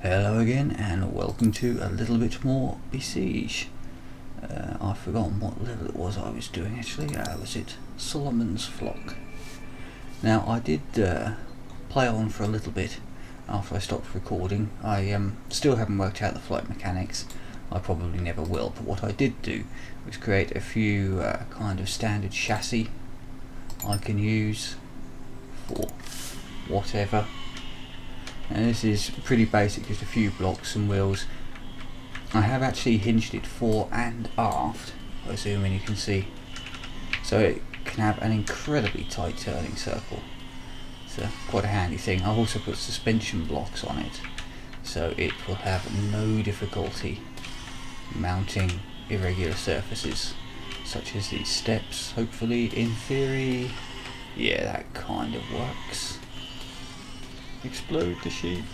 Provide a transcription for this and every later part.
Hello again, and welcome to a little bit more Besiege. I've forgotten what level it was I was doing actually. Was it Solomon's Flock? Now I did play on for a little bit after I stopped recording. I still haven't worked out the flight mechanics. I probably never will, but what I did do was create a few kind of standard chassis I can use for whatever. And this is pretty basic, just a few blocks and wheels. I have actually hinged it fore and aft. If I zoom in you can see. So it can have an incredibly tight turning circle. It's quite a handy thing. I've also put suspension blocks on it, so it will have no difficulty mounting irregular surfaces, such as these steps. Hopefully, in theory, yeah, that kind of works. Explode the sheep.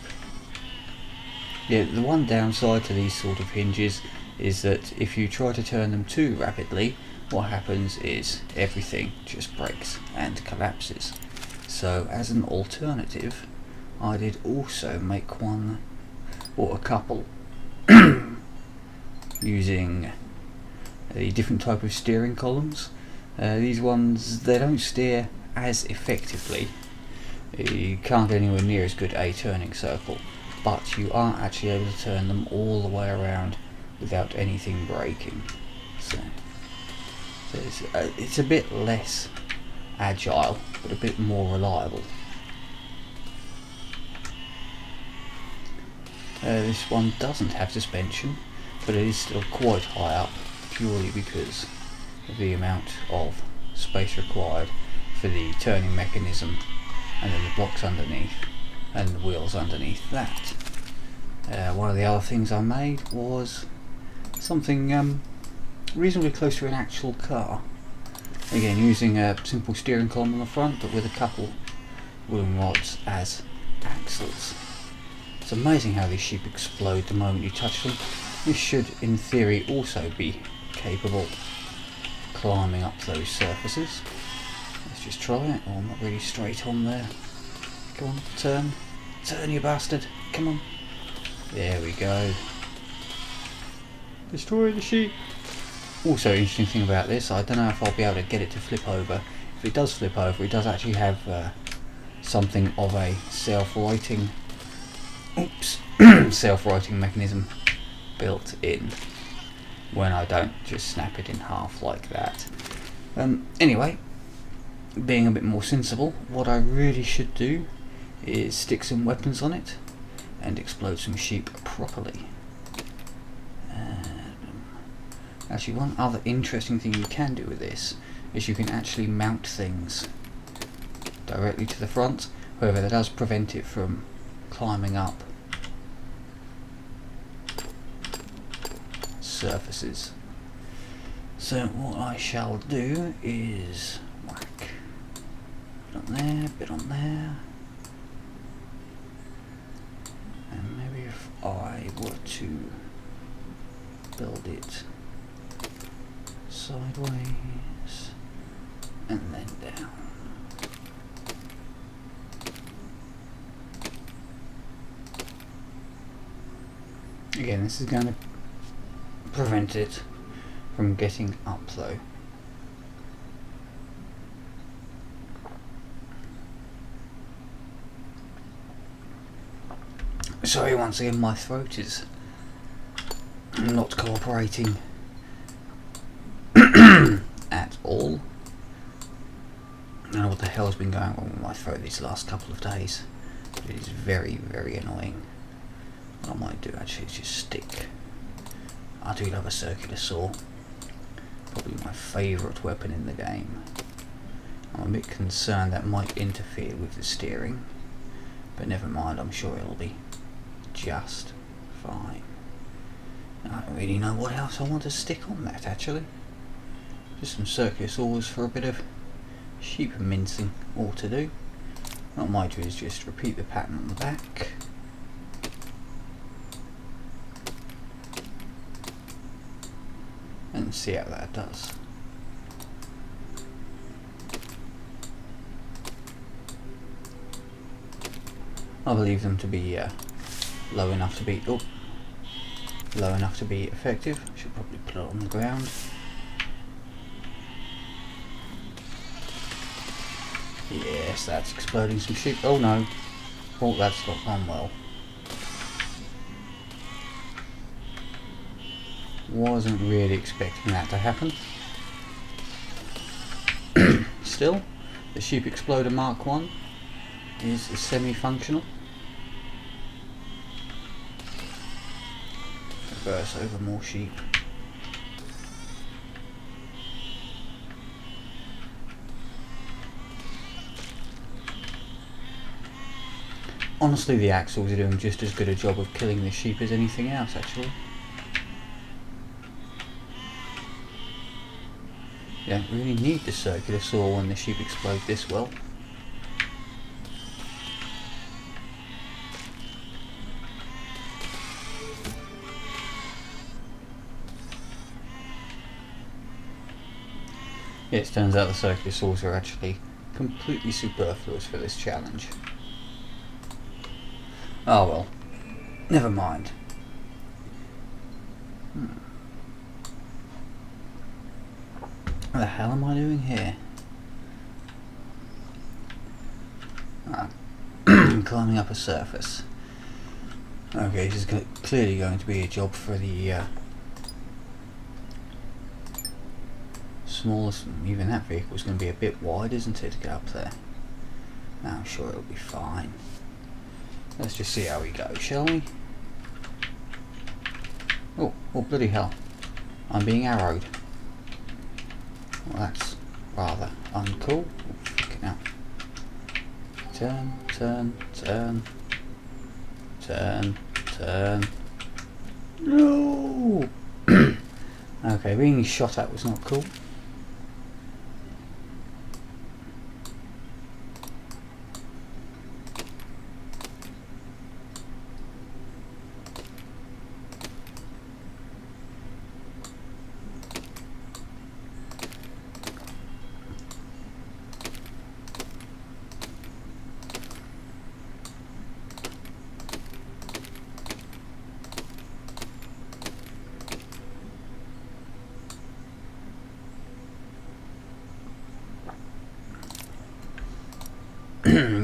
Yeah, the one downside to these sort of hinges is that if you try to turn them too rapidly, what happens is everything just breaks and collapses. So as an alternative, I did also make one, or a couple, using a different type of steering columns. These ones, they don't steer as effectively. You can't get anywhere near as good a turning circle, but you are actually able to turn them all the way around without anything breaking. So it's a bit less agile, but a bit more reliable. This one doesn't have suspension, but it is still quite high up, purely because of the amount of space required for the turning mechanism, and then the blocks underneath and the wheels underneath that. One of the other things I made was something reasonably close to an actual car. Again, using a simple steering column on the front, but with a couple wooden rods as axles. It's amazing how these sheep explode the moment you touch them. This should, in theory, also be capable of climbing up those surfaces. Let's just try it. Oh, I'm not really straight on there. Go on, turn. Turn, you bastard. Come on. There we go. Destroy the sheep. Also, interesting thing about this, I don't know if I'll be able to get it to flip over. If it does flip over, it does actually have something of a self-righting self-righting mechanism built in, when I don't just snap it in half like that. Anyway, being a bit more sensible, what I really should do is stick some weapons on it and explode some sheep properly. Actually, one other interesting thing you can do with this is you can actually mount things directly to the front. However, that does prevent it from climbing up surfaces. So what I shall do is whack a bit on there, a bit on there, and maybe if I were to build it sideways and then down. Again, this is going to prevent it from getting up though. Sorry once again, my throat is not cooperating at all. I don't know what the hell has been going on with my throat these last couple of days. It is very, very annoying. What I might do actually is just stick. I do love a circular saw. Probably my favourite weapon in the game. I'm a bit concerned that might interfere with the steering, but never mind, I'm sure it'll be just fine. I don't really know what else I want to stick on that actually. Just some circular saws for a bit of sheep mincing ought to do. What I might do is just repeat the pattern on the back. And see how that does. I believe them to be low enough to be low enough to be effective. Should probably put it on the ground. Yes, that's exploding some sheep. Oh no. Oh, that's not gone well. Wasn't really expecting that to happen. Still, the Sheep Exploder Mark 1 is semi-functional. Reverse over more sheep. Honestly, the axles are doing just as good a job of killing the sheep as anything else, actually. You don't really need the circular saw when the sheep explode this well. Yeah, it turns out the circular saws are actually completely superfluous for this challenge. Oh well, never mind. What the hell am I doing here? Climbing up a surface. Okay, this is clearly going to be a job for the smallest. Even that vehicle is going to be a bit wide, isn't it, to get up there? No, I'm sure it'll be fine. Let's just see how we go, shall we? Oh bloody hell. I'm being arrowed. Well, that's rather uncool. Oh, fucking hell. Turn, turn, turn. Turn, turn. No! Okay, being shot at was not cool.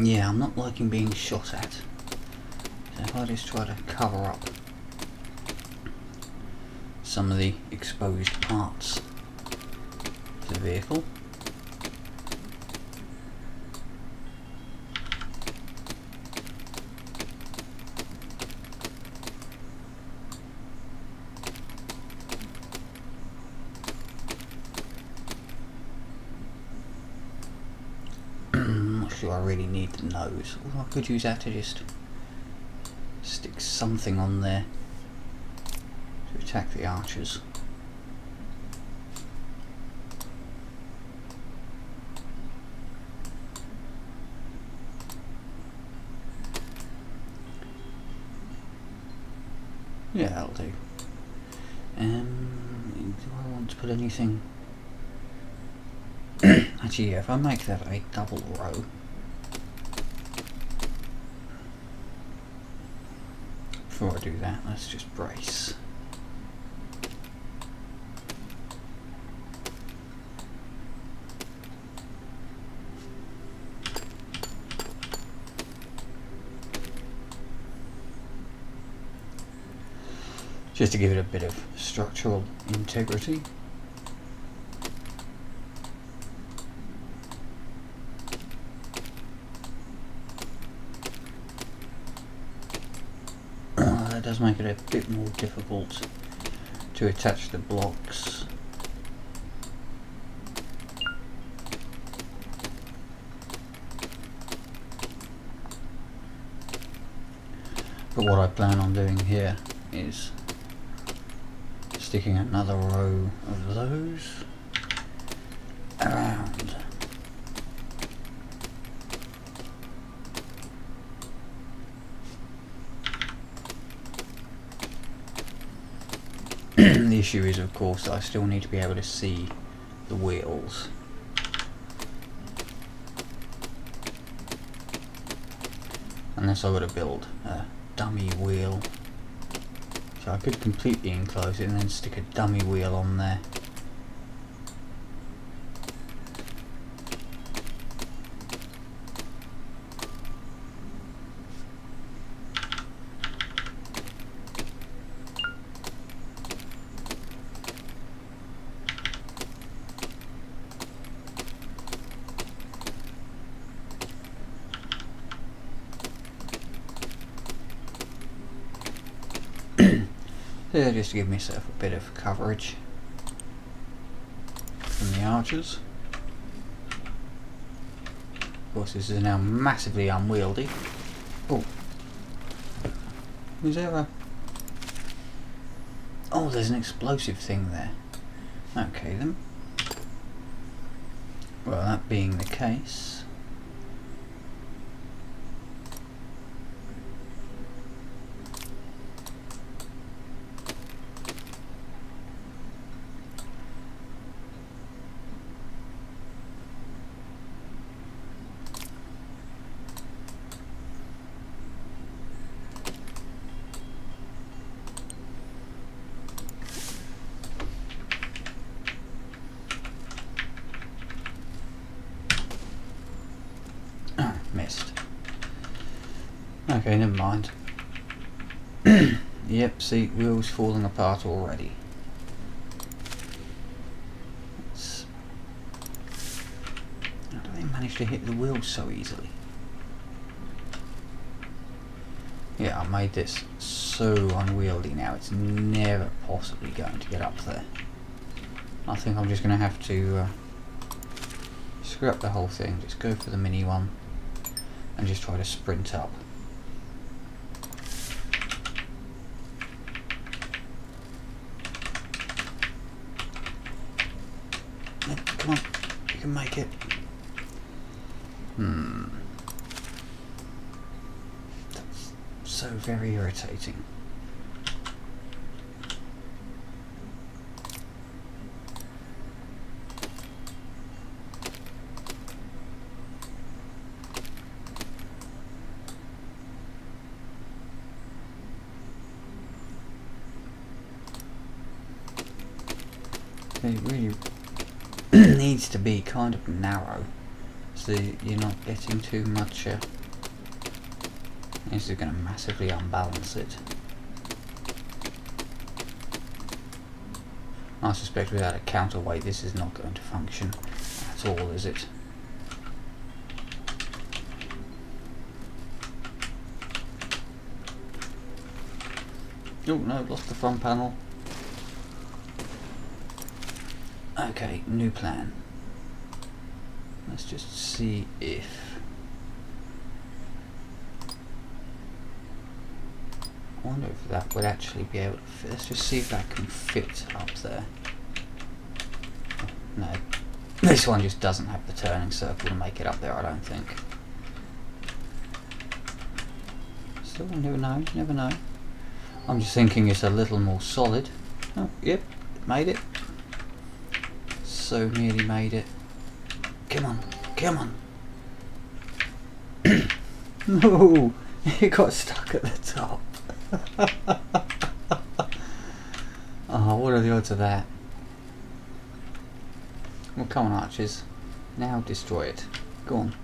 Yeah, I'm not liking being shot at. So if I just try to cover up some of the exposed parts of the vehicle. I really need the nose. Well, I could use that to just stick something on there to attack the archers. Yeah, that'll do. Do I want to put anything? Actually, yeah, if I make that a double row. Before I do that, let's just brace. Just to give it a bit of structural integrity. That does make it a bit more difficult to attach the blocks. But what I plan on doing here is sticking another row of those around. The issue is, of course, I still need to be able to see the wheels. Unless I were to build dummy wheel. So I could completely enclose it and then stick a dummy wheel on there. There, just to give myself a bit of coverage from the archers. Of course, this is now massively unwieldy. Oh, was there a... Oh, there's an explosive thing there. Okay then. Well, that being the case, missed. Okay, never mind. Yep, see, wheels falling apart already. How do they manage to hit the wheels so easily? Yeah, I made this so unwieldy now, it's never possibly going to get up there. I think I'm just going to have to screw up the whole thing, just go for the mini one and just try to sprint up. Come on, you can make it. That's so very irritating. It really needs to be kind of narrow, so you're not getting too much. This is going to massively unbalance it. I suspect without a counterweight this is not going to function at all, is it? Oh no, lost the front panel. Okay, new plan. Let's just see if... I wonder if that would actually be able to fit. Let's just see if that can fit up there. No, this one just doesn't have the turning circle to make it up there, I don't think. Still, never know, never know. I'm just thinking it's a little more solid. Oh, yep, made it. So nearly made it. Come on, come on. No, it got stuck at the top. Oh, what are the odds of that? Well, come on, archers. Now destroy it. Go on.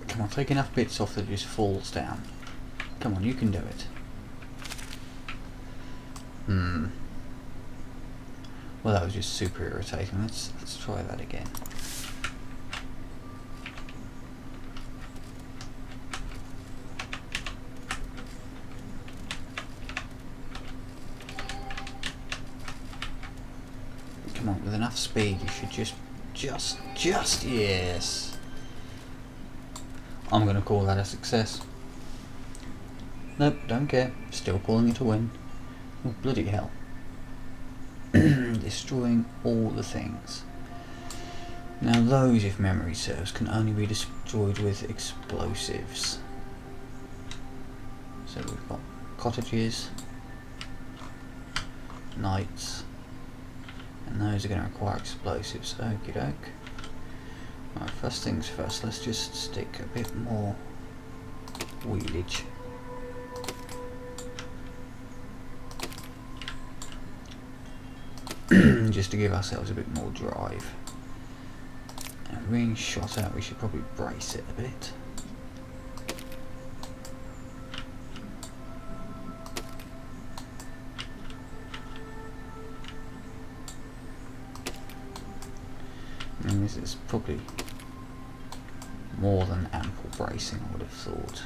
Come on, take enough bits off that it just falls down. Come on, you can do it. Well, that was just super irritating. Let's try that again. Come on, with enough speed, you should just yes. I'm gonna call that a success. Nope, don't care. Still calling it a win. Oh, bloody hell. Destroying all the things. Now those, if memory serves, can only be destroyed with explosives. So we've got cottages, knights, and those are going to require explosives. Okie doke. Right, first things first, let's just stick a bit more wheelage. Just to give ourselves a bit more drive. And being shot out, we should probably brace it a bit. I mean, this is probably more than ample bracing, I would have thought.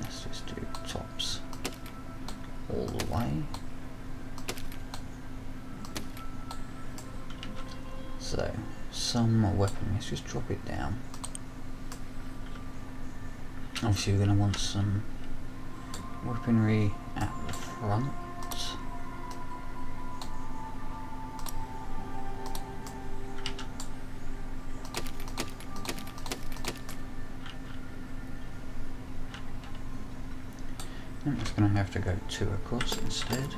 Let's just do tops all the way. So, some weapon, let's just drop it down. Obviously we're going to want some weaponry at the front. I'm just going to have to go 2 across instead.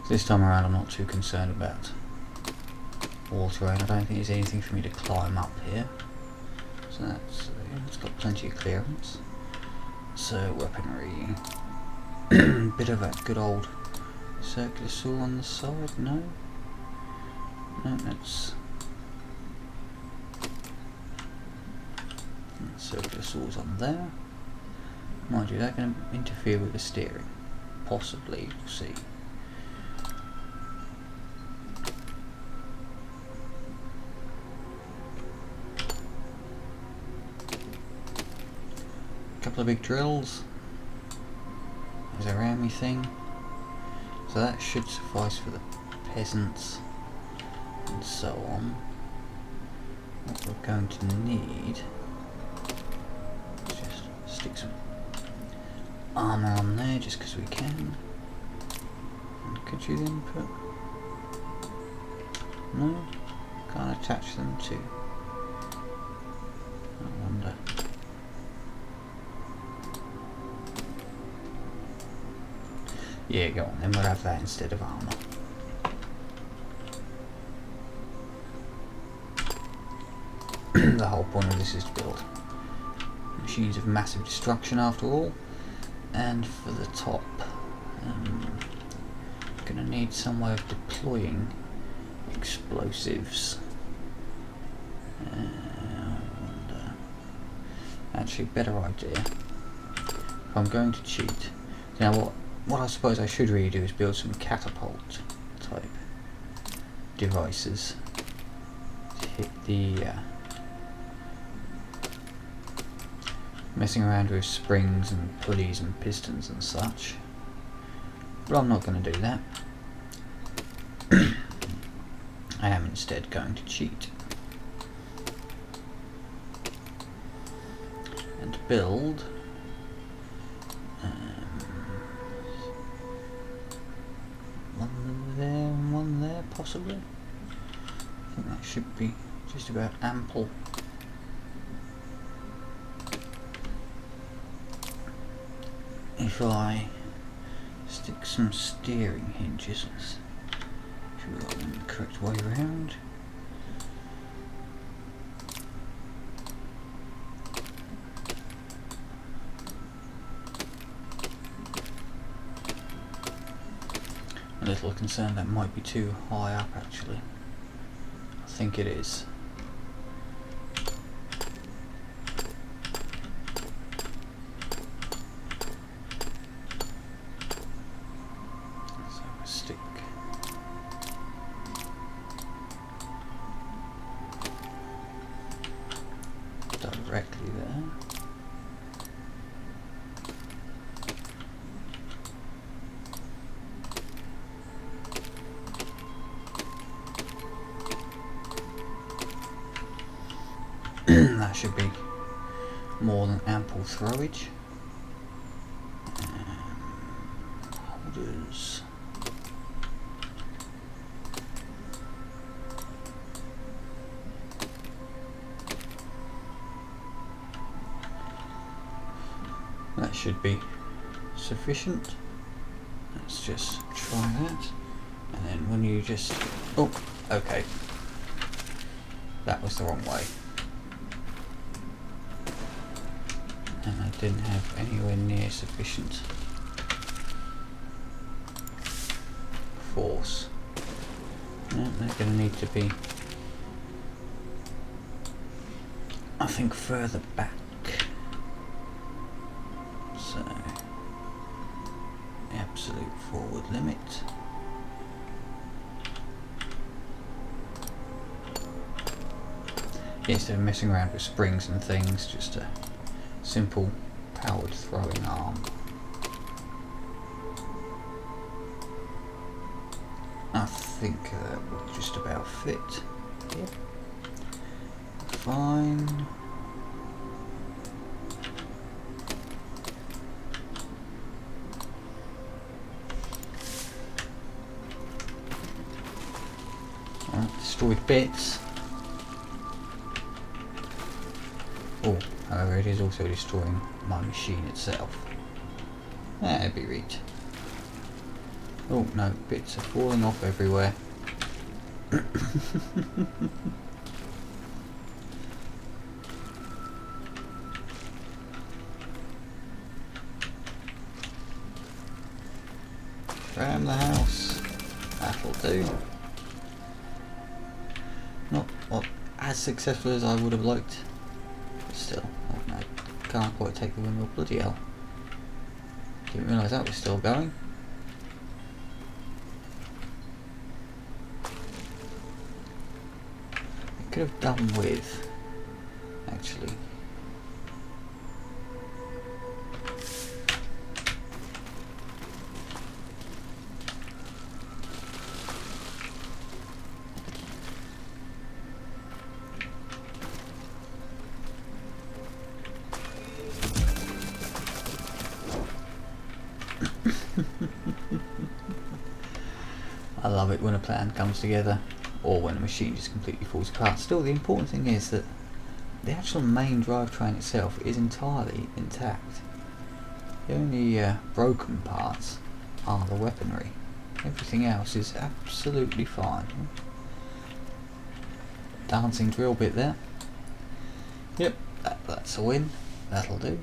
This time around I'm not too concerned about wall terrain. I don't think there's anything for me to climb up here. So that's, it's got plenty of clearance. So weaponry. Bit of that good old circular saw on the side, no? No, that's circular saws on there. Mind you, they're going to interfere with the steering. Possibly, we'll see. Couple of big drills. There's a rammy thing. So that should suffice for the peasants and so on. What we're going to need is just stick some armour on there just because we can. And could you then put... No? Can't attach them to... I wonder. Yeah, go on, then we'll have that instead of armour. The whole point of this is to build machines of massive destruction after all. And for the top, gonna need some way of deploying explosives. And, actually, better idea. If I'm going to cheat, now what I suppose I should really do is build some catapult type devices to hit the messing around with springs and pulleys and pistons and such, but I'm not going to do that. I am instead going to cheat and build one there and one there possibly. I think that should be just about ample. If I stick some steering hinges, should we got them the correct way around? A little concerned that might be too high up actually. I think it is. Directly there. That should be more than ample throwage. Holders. That should be sufficient. Let's just try that. And then when you just... oh, okay. That was the wrong way. And I didn't have anywhere near sufficient force. No, they're going to need to be, I think, further back. So, absolute forward limit. Instead of messing around with springs and things, just a simple powered throwing arm. I think that will just about fit. Yep. Fine. Alright, destroyed bits. Oh, however, it is also destroying my machine itself. That'd be right. Oh no, bits are falling off everywhere. Ram the house. That'll do. Not as successful as I would have liked. But still, oh no, can't quite take the windmill. Bloody hell. Didn't realise that was still going. Could have done with, actually. I love it when a plan comes together, or when a machine just completely falls apart. Still, the important thing is that the actual main drivetrain itself is entirely intact. The only broken parts are the weaponry. Everything else is absolutely fine. Dancing drill bit there. Yep, that's a win. That'll do.